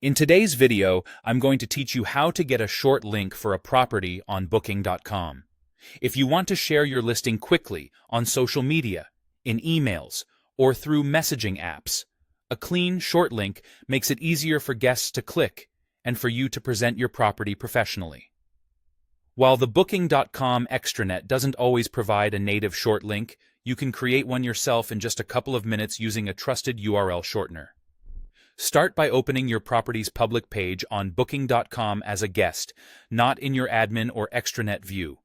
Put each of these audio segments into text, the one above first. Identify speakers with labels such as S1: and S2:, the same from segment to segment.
S1: In today's video, I'm going to teach you how to get a short link for a property on Booking.com. If you want to share your listing quickly on social media, in emails, or through messaging apps, a clean, short link makes it easier for guests to click and for you to present your property professionally. While the Booking.com extranet doesn't always provide a native short link, you can create one yourself in just a couple of minutes using a trusted URL shortener. Start by opening your property's public page on Booking.com as a guest, not in your admin or extranet view.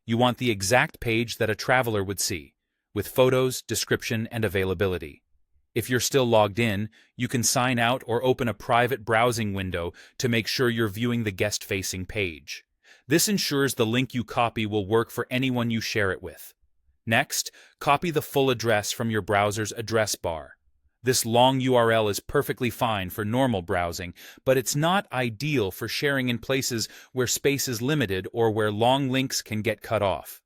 S1: You want the exact page that a traveler would see, with photos, description, and availability. If you're still logged in, you can sign out or open a private browsing window to make sure you're viewing the guest-facing page. This ensures the link you copy will work for anyone you share it with. Next, copy the full address from your browser's address bar. This long URL is perfectly fine for normal browsing, but it's not ideal for sharing in places where space is limited or where long links can get cut off.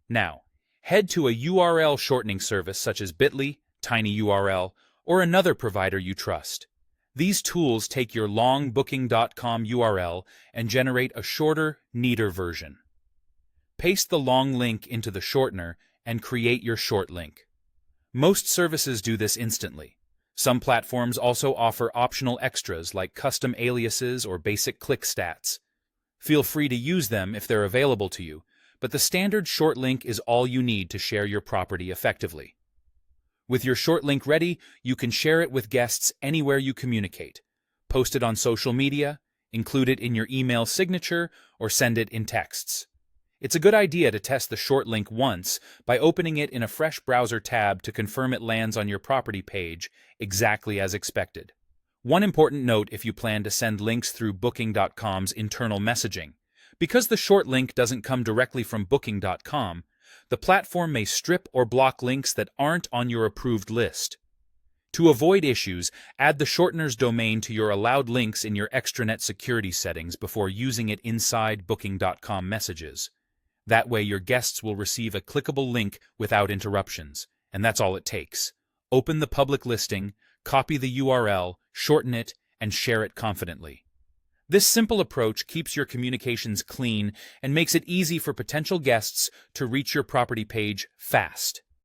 S1: Now, head to a URL shortening service such as Bitly, tinyURL, or another provider you trust. These tools take your long Booking.com URL and generate a shorter, neater version. Paste the long link into the shortener and create your short link. Most services do this instantly. Some platforms also offer optional extras like custom aliases or basic click stats. Feel free to use them if they're available to you, but the standard short link is all you need to share your property effectively. With your short link ready, you can share it with guests anywhere you communicate. Post it on social media, include it in your email signature, or send it in texts. It's a good idea to test the short link once by opening it in a fresh browser tab to confirm it lands on your property page exactly as expected. One important note if you plan to send links through Booking.com's internal messaging. Because the short link doesn't come directly from Booking.com, the platform may strip or block links that aren't on your approved list. To avoid issues, add the shortener's domain to your allowed links in your extranet security settings before using it inside Booking.com messages. That way your guests will receive a clickable link without interruptions, and that's all it takes. Open the public listing, copy the URL, shorten it, and share it confidently. This simple approach keeps your communications clean and makes it easy for potential guests to reach your property page fast.